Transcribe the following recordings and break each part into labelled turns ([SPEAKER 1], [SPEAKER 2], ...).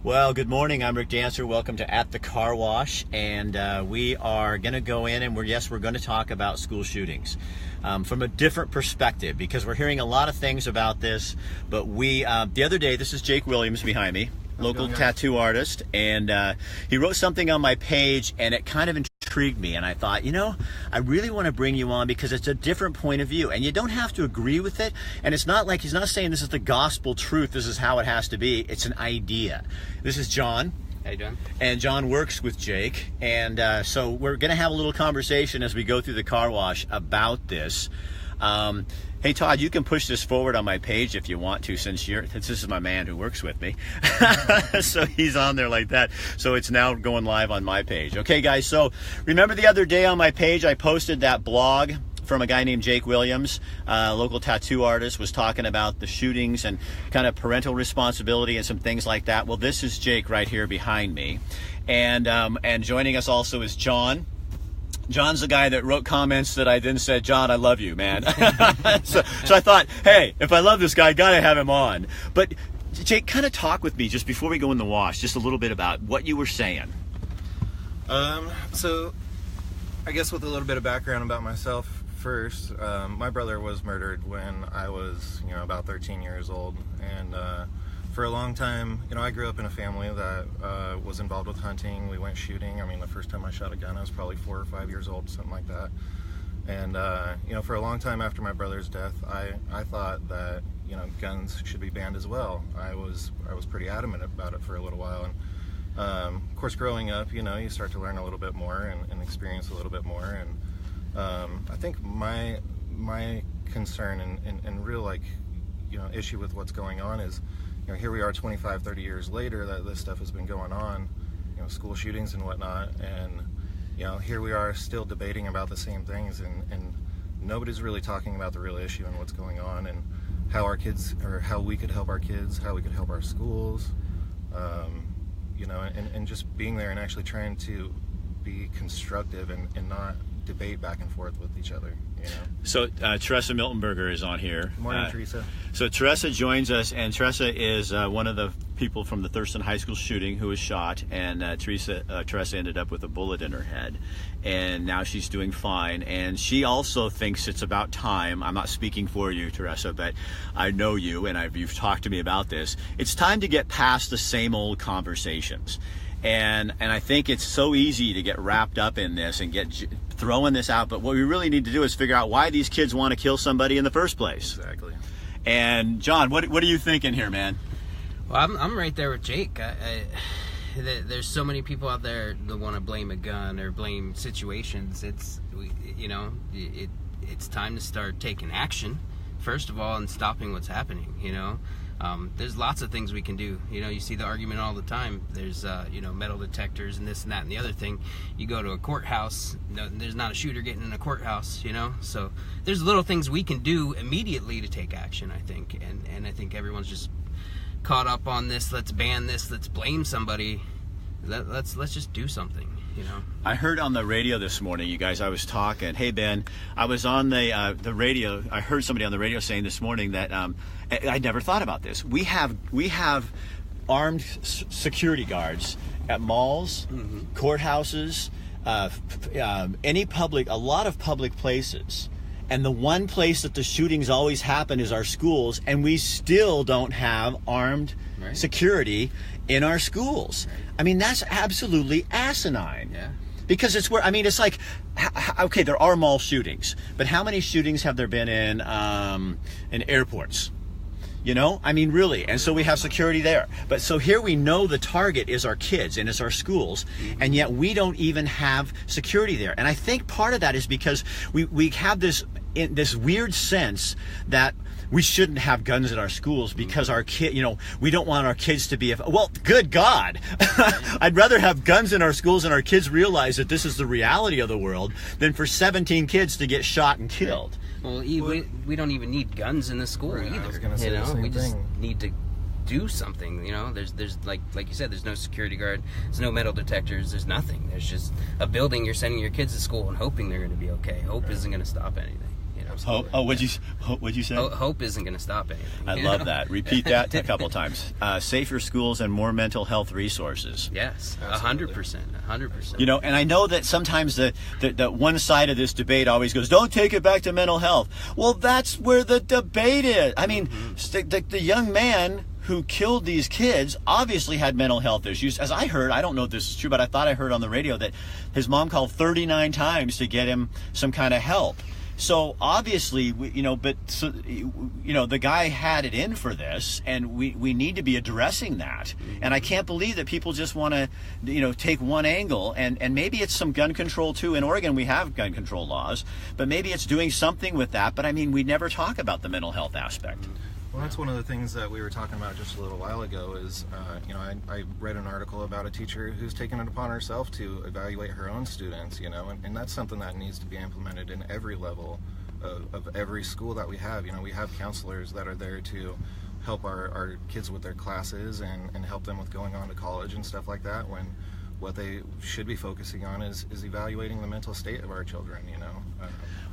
[SPEAKER 1] Well, good morning. I'm Rick Dancer. Welcome to At the Car Wash, and we are going to go in and we're going to talk about school shootings from a different perspective, because we're hearing a lot of things about this. But the other day, this is Jake Williams behind me, local tattoo artist, and he wrote something on my page, and it kind of intrigued me, and I thought, I really want to bring you on because it's a different point of view, and you don't have to agree with it, and it's not like he's not saying this is the gospel truth, this is how it has to be. It's an idea. This is John.
[SPEAKER 2] How you doing?
[SPEAKER 1] And John works with Jake, and so we're going to have a little conversation as we go through the car wash about this. Hey Todd, you can push this forward on my page if you want to, since this is my man who works with me. So he's on there like that. So it's now going live on my page. Okay guys, so remember the other day on my page I posted that blog from a guy named Jake Williams, local tattoo artist, was talking about the shootings and kind of parental responsibility and some things like that. Well, this is Jake right here behind me. And joining us also is John. John's the guy that wrote comments that I then said, John, I love you, man. so I thought, hey, if I love this guy, I gotta have him on. But Jake, kind of talk with me just before we go in the wash, just a little bit about what you were saying.
[SPEAKER 3] So I guess with a little bit of background about myself first, my brother was murdered when I was, about 13 years old. And for a long time, I grew up in a family that was involved with hunting. We went shooting. I mean, the first time I shot a gun, I was probably 4 or 5 years old, something like that. And, for a long time after my brother's death, I thought that, guns should be banned as well. I was pretty adamant about it for a little while. And, of course, growing up, you start to learn a little bit more and experience a little bit more. And I think my concern and real, issue with what's going on is, here we are 25, 30 years later that this stuff has been going on, school shootings and whatnot, and, here we are still debating about the same things, and nobody's really talking about the real issue and what's going on and how our kids, or how we could help our kids, how we could help our schools, and just being there and actually trying to be constructive and not debate back and forth with each other.
[SPEAKER 1] So Teresa Miltenberger is on here.
[SPEAKER 3] Good morning, Teresa.
[SPEAKER 1] So Teresa joins us, and Teresa is one of the people from the Thurston High School shooting who was shot, and Teresa ended up with a bullet in her head, and now she's doing fine, and she also thinks it's about time. I'm not speaking for you, Teresa, but I know you, and you've talked to me about this. It's time to get past the same old conversations. And I think it's so easy to get wrapped up in this and get throwing this out, but what we really need to do is figure out why these kids want to kill somebody in the first place.
[SPEAKER 3] Exactly.
[SPEAKER 1] And John, what are you thinking here, man?
[SPEAKER 2] Well, I'm right there with Jake. There's so many people out there that want to blame a gun or blame situations. It's time to start taking action, first of all, and stopping what's happening. There's lots of things we can do. You see the argument all the time. There's, metal detectors and this and that and the other thing. You go to a courthouse, there's not a shooter getting in a courthouse, So there's little things we can do immediately to take action, I think. And I think everyone's just caught up on this. Let's ban this. Let's blame somebody. Let's just do something.
[SPEAKER 1] I heard on the radio this morning, you guys, I was talking, hey Ben, I was on the radio, I heard somebody on the radio saying this morning that I never thought about this. We have armed security guards at malls, courthouses, a lot of public places. And the one place that the shootings always happen is our schools, and we still don't have armed security in our schools. I mean, that's absolutely asinine.
[SPEAKER 2] Yeah.
[SPEAKER 1] Because it's where, it's like, okay, there are mall shootings, but how many shootings have there been in airports? Really. And so we have security there. But so here we know the target is our kids and it's our schools, and yet we don't even have security there. And I think part of that is because we have this weird sense that we shouldn't have guns in our schools because our we don't want our kids to be, well, good God. I'd rather have guns in our schools and our kids realize that this is the reality of the world than for 17 kids to get shot and killed.
[SPEAKER 2] Well, we don't even need guns in the school either.
[SPEAKER 3] I was gonna say the same
[SPEAKER 2] just
[SPEAKER 3] thing.
[SPEAKER 2] need to do something. There's like you said, there's no security guard, there's no metal detectors, there's nothing. There's just a building. You're sending your kids to school and hoping they're going to be okay. Hope isn't going to stop anything.
[SPEAKER 3] Absolutely.
[SPEAKER 1] What'd you say?
[SPEAKER 2] Hope isn't going to stop anything.
[SPEAKER 1] I love that. Repeat that a couple times. Safer schools and more mental health resources.
[SPEAKER 2] Yes,
[SPEAKER 3] Absolutely.
[SPEAKER 2] 100%.
[SPEAKER 1] You know, and I know that sometimes the one side of this debate always goes, don't take it back to mental health. Well, that's where the debate is. I mean, the young man who killed these kids obviously had mental health issues. As I heard, I don't know if this is true, but I thought I heard on the radio that his mom called 39 times to get him some kind of help. So obviously, the guy had it in for this, and we need to be addressing that. And I can't believe that people just want to, take one angle, and maybe it's some gun control too. In Oregon, we have gun control laws, but maybe it's doing something with that. But I mean, we never talk about the mental health aspect.
[SPEAKER 3] Well, that's one of the things that we were talking about just a little while ago is, I read an article about a teacher who's taken it upon herself to evaluate her own students, and that's something that needs to be implemented in every level of every school that we have. We have counselors that are there to help our kids with their classes and help them with going on to college and stuff like that, when what they should be focusing on is evaluating the mental state of our children,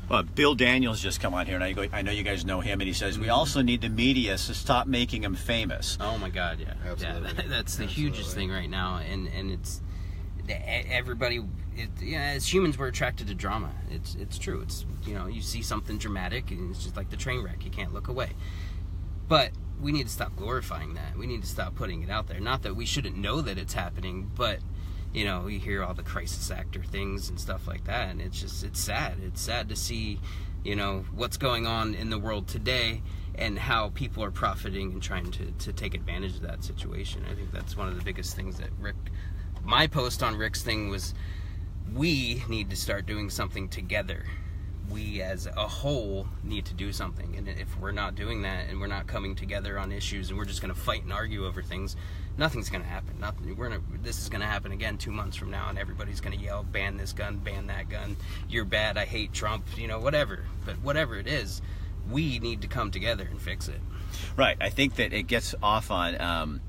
[SPEAKER 1] Well, Bill Daniels just come on here, and I know you guys know him, and he says we also need the media to stop making him famous.
[SPEAKER 2] Oh my God, yeah.
[SPEAKER 3] Absolutely.
[SPEAKER 2] Yeah, that's the hugest thing right now, and it's everybody. As humans, we're attracted to drama. It's true. It's you see something dramatic, and it's just like the train wreck. You can't look away. But we need to stop glorifying that. We need to stop putting it out there. Not that we shouldn't know that it's happening, but we hear all the crisis actor things and stuff like that, and it's sad. It's sad to see, what's going on in the world today and how people are profiting and trying to take advantage of that situation. I think that's one of the biggest things that my post on Rick's thing was, we need to start doing something together. We as a whole need to do something, and if we're not doing that and we're not coming together on issues and we're just going to fight and argue over things, nothing's going to happen. This is going to happen again 2 months from now, and everybody's going to yell, ban this gun, ban that gun, you're bad, I hate Trump, whatever. But whatever it is, we need to come together and fix it.
[SPEAKER 1] Right. I think that it gets off on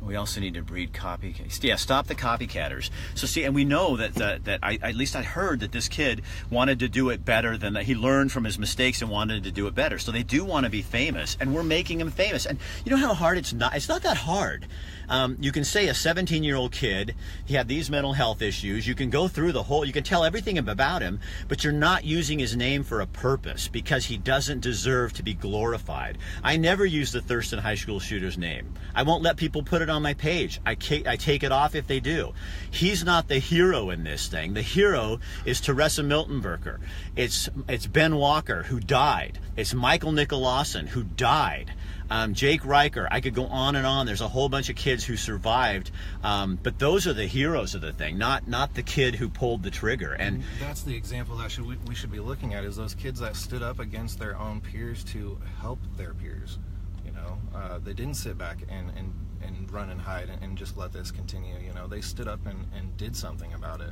[SPEAKER 1] we also need to breed copycats. Yeah, stop the copycatters. So see, and we know that at least I heard that this kid wanted to do it better than that. He learned from his mistakes and wanted to do it better. So they do want to be famous, and we're making him famous. And you know how hard it's not? It's not that hard. You can say a 17-year-old kid, he had these mental health issues. You can go through you can tell everything about him, but you're not using his name for a purpose because he doesn't deserve to be glorified. I never use the Thurston High School shooter's name. I won't let people put it on my page. I take it off if they do. He's not the hero in this thing. The hero is Teresa Miltenberger. It's Ben Walker, who died. It's Michael Nicholson, who died. Jake Riker. I could go on and on. There's a whole bunch of kids who survived, but those are the heroes of the thing, not the kid who pulled the trigger. And
[SPEAKER 3] that's the example that we should be looking at, is those kids that stood up against their own peers to help their peers. They didn't sit back and run and hide and just let this continue. They stood up and did something about it.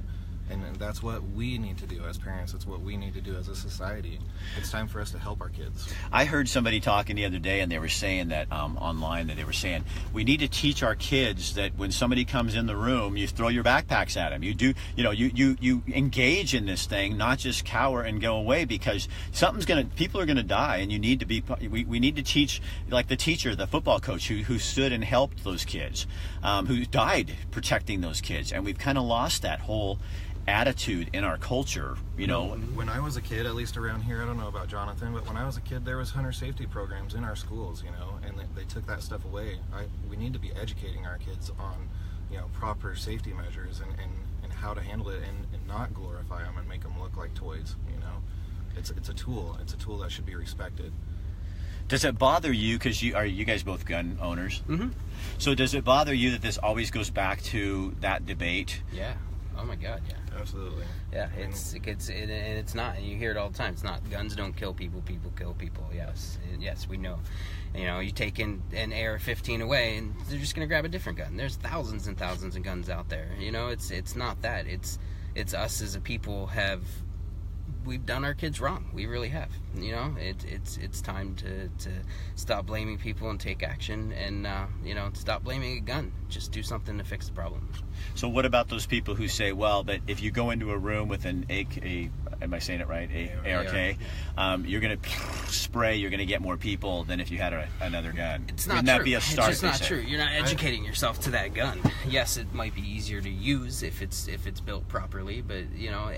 [SPEAKER 3] And that's what we need to do as parents. It's what we need to do as a society. It's time for us to help our kids.
[SPEAKER 1] I heard somebody talking the other day, and they were saying that online, that they were saying we need to teach our kids that when somebody comes in the room, you throw your backpacks at them. You do, you engage in this thing, not just cower and go away, because people are gonna die, and you need to be. We need to teach, like the teacher, the football coach who stood and helped those kids, who died protecting those kids, and we've kind of lost that whole attitude in our culture.
[SPEAKER 3] When I was a kid, at least around here, I don't know about Jonathan, but when I was a kid, there was hunter safety programs in our schools, and they took that stuff away. We need to be educating our kids on proper safety measures and how to handle it, and not glorify them and make them look like toys. It's a tool that should be respected.
[SPEAKER 1] Does it bother you, because you guys both gun owners?
[SPEAKER 2] Mm-hmm.
[SPEAKER 1] So does it bother you that this always goes back to that debate?
[SPEAKER 2] Yeah. Oh my God, yeah.
[SPEAKER 3] Absolutely.
[SPEAKER 2] Yeah, it's not, and you hear it all the time. It's not, guns don't kill people, people kill people. Yes, we know. You take an AR-15 away, and they're just gonna grab a different gun. There's thousands and thousands of guns out there. It's not that. It's us as a people have we've done our kids wrong. We really have. You know, it's time to stop blaming people and take action, and you know, stop blaming a gun. Just do something to fix the problem.
[SPEAKER 1] So what about those people who say, well, but if you go into a room with an am I saying it right? ARK, you're going to spray, you're going to get more people than if you had another gun.
[SPEAKER 2] It's not
[SPEAKER 1] Wouldn't
[SPEAKER 2] true.
[SPEAKER 1] that be a start?
[SPEAKER 2] It's just not true. You're not educating yourself to that gun. Yes, it might be easier to use if it's built properly, but you know,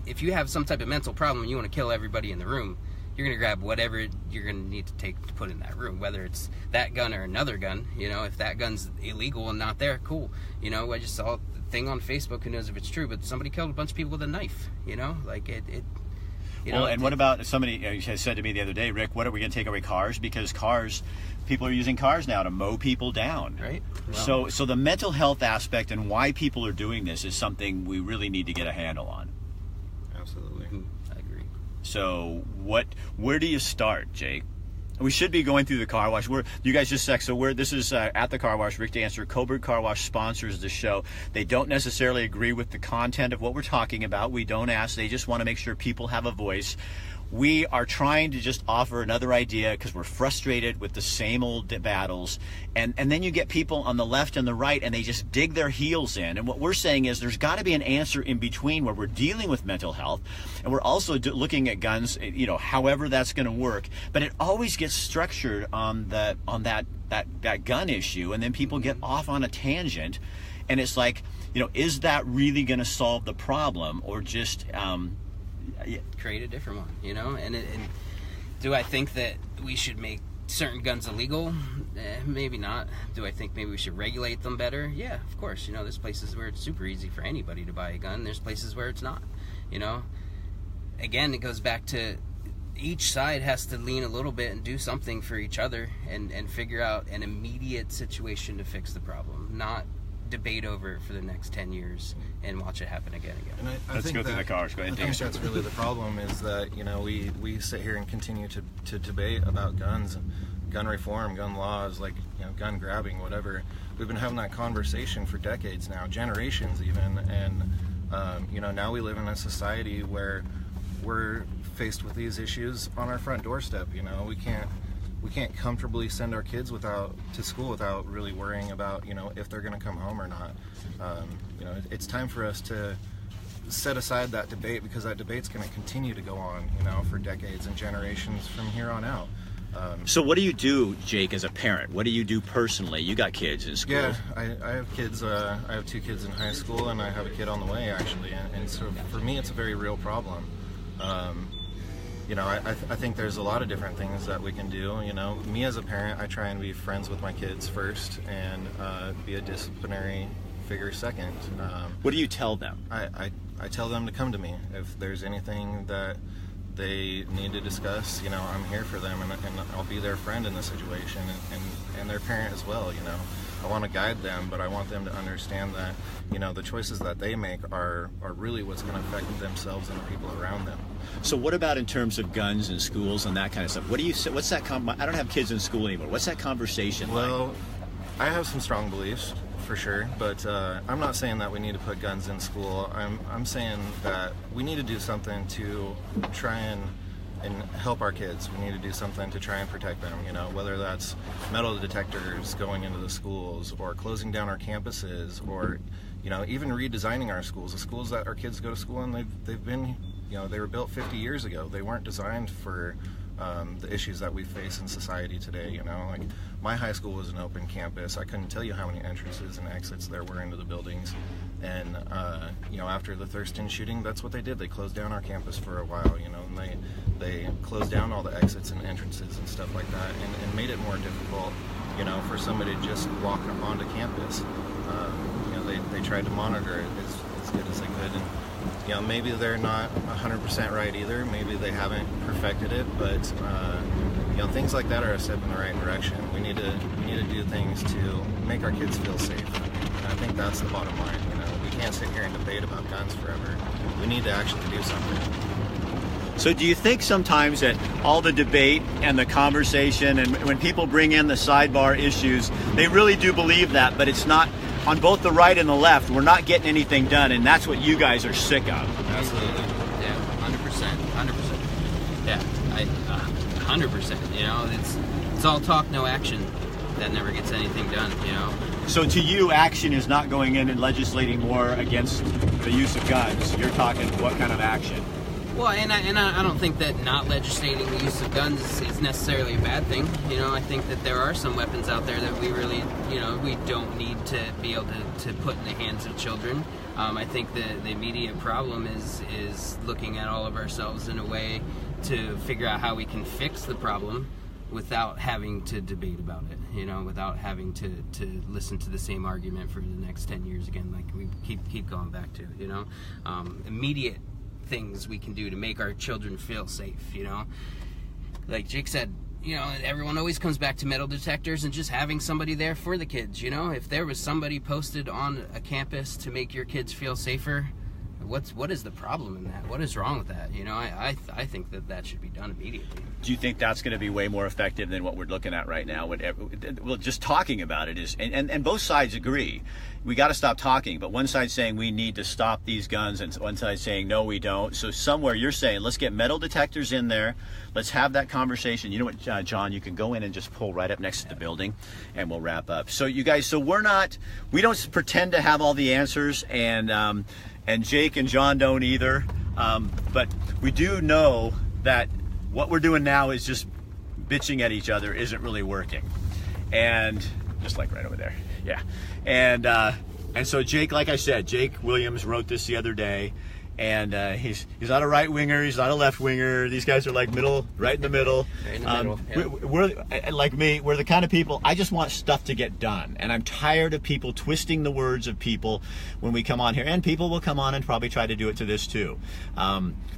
[SPEAKER 2] if you have some type of mental problem and you want to kill everybody in the room, you're going to grab whatever you're going to need to take to put in that room, whether it's that gun or another gun. You know, if that gun's illegal and not there, cool. You know, I just saw a thing on Facebook, who knows if it's true, but somebody killed a bunch of people with a knife. You know, like it you know,
[SPEAKER 1] well, and what about somebody has said to me the other day, Rick, what are we going to take away cars? Because people are using cars now to mow people down.
[SPEAKER 2] Right. Well,
[SPEAKER 1] So the mental health aspect and why people are doing this is something we really need to get a handle on.
[SPEAKER 3] Absolutely.
[SPEAKER 2] I agree.
[SPEAKER 1] So where do you start, Jake? We should be going through the car wash. You guys just sec. So this is at the car wash. Rick Dancer, Coburg Car Wash sponsors the show. They don't necessarily agree with the content of what we're talking about. We don't ask. They just want to make sure people have a voice. We are trying to just offer another idea because we're frustrated with the same old battles. And then you get people on the left and the right, and they just dig their heels in. And what we're saying is there's got to be an answer in between where we're dealing with mental health, and we're also looking at guns, you know, however that's going to work. But it always gets structured on that gun issue, and then people get off on a tangent. And it's like, you know, is that really going to solve the problem, or just...
[SPEAKER 2] create a different one, you know? And do I think that we should make certain guns illegal? Maybe not. Do I think maybe we should regulate them better? Yeah, of course. You know, there's places where it's super easy for anybody to buy a gun. There's places where it's not, you know? Again, it goes back to each side has to lean a little bit and do something for each other and figure out an immediate situation to fix the problem, not debate over it for the next 10 years and watch it happen again.
[SPEAKER 3] And I
[SPEAKER 1] Let's
[SPEAKER 3] think
[SPEAKER 1] go through the cars. Go ahead.
[SPEAKER 3] I think that's really the problem, is that, you know, we sit here and continue to debate about guns and gun reform, gun laws, like, you know, gun grabbing, whatever. We've been having that conversation for decades now, generations even, and you know, now we live in a society where we're faced with these issues on our front doorstep. You know, we can't comfortably send our kids to school without really worrying about, you know, if they're going to come home or not. You know, it's time for us to set aside that debate, because that debate's going to continue to go on, you know, for decades and generations from here on out.
[SPEAKER 1] So what do you do, Jake, as a parent? What do you do personally? You got kids in school.
[SPEAKER 3] Yeah, I have kids. I have 2 kids in high school, and I have a kid on the way, actually. And so for me, it's a very real problem. You know, I think there's a lot of different things that we can do. You know, me as a parent, I try and be friends with my kids first, and be a disciplinary figure second.
[SPEAKER 1] What do you tell them?
[SPEAKER 3] I tell them to come to me if there's anything that they need to discuss. You know, I'm here for them, and I'll be their friend in the situation, and their parent as well. You know, I want to guide them, but I want them to understand that, you know, the choices that they make are really what's going to affect themselves and the people around them.
[SPEAKER 1] So what about in terms of guns in schools and that kind of stuff? What do you say? What's that? I don't have kids in school anymore. What's that conversation like?
[SPEAKER 3] Well, I have some strong beliefs, for sure, but I'm not saying that we need to put guns in school. I'm saying that we need to do something to try and help our kids. We need to do something to try and protect them, you know, whether that's metal detectors going into the schools, or closing down our campuses, or, you know, even redesigning our schools. The schools that our kids go to school in, they've been, you know, they were built 50 years ago. They weren't designed for the issues that we face in society today. You know, like, my high school was an open campus. I couldn't tell you how many entrances and exits there were into the buildings. And you know, after the Thurston shooting, that's what they did. They closed down our campus for a while, you know, and they closed down all the exits and entrances and stuff like that, and made it more difficult, you know, for somebody to just walk onto campus. You know, they tried to monitor it as good as they could, and, you know, maybe they're not 100% right either. Maybe they haven't perfected it, but you know, things like that are a step in the right direction. We need to do things to make our kids feel safe, and I think that's the bottom line. You know, we can't sit here and debate about guns forever. We need to actually do something.
[SPEAKER 1] So do you think sometimes that all the debate and the conversation, and when people bring in the sidebar issues, they really do believe that, but it's not, on both the right and the left, we're not getting anything done, and that's what you guys are sick of?
[SPEAKER 3] Absolutely.
[SPEAKER 2] 100%. You know, it's all talk, no action. That never gets anything done. You know.
[SPEAKER 1] So to you, action is not going in and legislating more against the use of guns. You're talking what kind of action?
[SPEAKER 2] Well, and I don't think that not legislating the use of guns is necessarily a bad thing. You know, I think that there are some weapons out there that we really, you know, we don't need to be able to put in the hands of children. I think the immediate problem is looking at all of ourselves in a way to figure out how we can fix the problem without having to debate about it, you know, without having to listen to the same argument for the next 10 years again, like we keep going back to, you know. Immediate things we can do to make our children feel safe, you know. Like Jake said, you know, everyone always comes back to metal detectors and just having somebody there for the kids, you know. If there was somebody posted on a campus to make your kids feel safer, what is the problem in that? What is wrong with that? You know, I think that should be done immediately.
[SPEAKER 1] Do you think that's going to be way more effective than what we're looking at right now? Well, just talking about it is, and both sides agree. We got to stop talking, but one side's saying we need to stop these guns, and one side's saying no, we don't. So somewhere you're saying let's get metal detectors in there. Let's have that conversation. You know what, John? You can go in and just pull right up next to the building, and we'll wrap up. So you guys, so we don't pretend to have all the answers, and Jake and John don't either. But we do know that what we're doing now is just bitching at each other isn't really working. And just like right over there. Yeah. And so Jake, like I said, Jake Williams wrote this the other day, and he's not a right winger, he's not a left winger. These guys are like middle, right in the middle.
[SPEAKER 2] Right in the middle. Yeah.
[SPEAKER 1] We're like me, we're the kind of people, I just want stuff to get done, and I'm tired of people twisting the words of people when we come on here, and people will come on and probably try to do it to this too.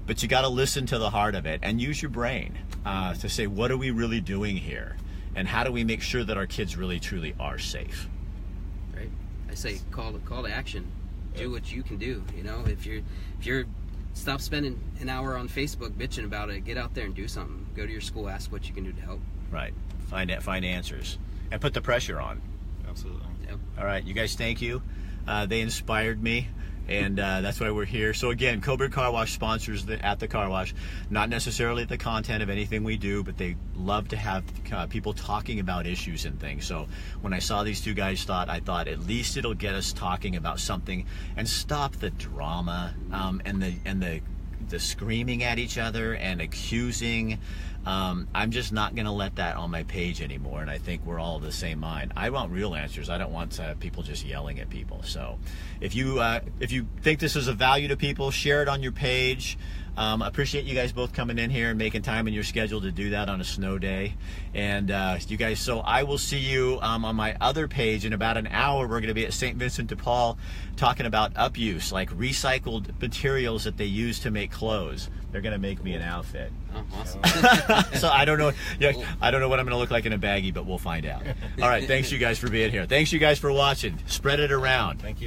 [SPEAKER 1] But you got to listen to the heart of it and use your brain to say, what are we really doing here, and how do we make sure that our kids really truly are safe?
[SPEAKER 2] Right. I say call to action. Do what you can do. You know, if you're stop spending an hour on Facebook bitching about it. Get out there and do something. Go to your school, ask what you can do to help.
[SPEAKER 1] Right. Find answers and put the pressure on.
[SPEAKER 3] Absolutely.
[SPEAKER 2] Yep.
[SPEAKER 1] All right, you guys, thank you. They inspired me, and that's why we're here. So again, Coburg Car Wash sponsors at the car wash, not necessarily the content of anything we do, but they love to have people talking about issues and things. So when I saw these two guys, I thought at least it'll get us talking about something and stop the drama and the screaming at each other and accusing. I'm just not going to let that on my page anymore, and I think we're all of the same mind. I want real answers. I don't want people just yelling at people. So if you think this is of value to people, share it on your page. Appreciate you guys both coming in here and making time in your schedule to do that on a snow day. And you guys, so I will see you on my other page in about an hour. We're going to be at St. Vincent de Paul talking about upuse, like recycled materials that they use to make clothes. They're going to make me an outfit.
[SPEAKER 2] Oh, awesome.
[SPEAKER 1] So I don't know. Yeah, I don't know what I'm going to look like in a baggie, but we'll find out. All right. Thanks you guys for being here. Thanks you guys for watching. Spread it around.
[SPEAKER 3] Thank you.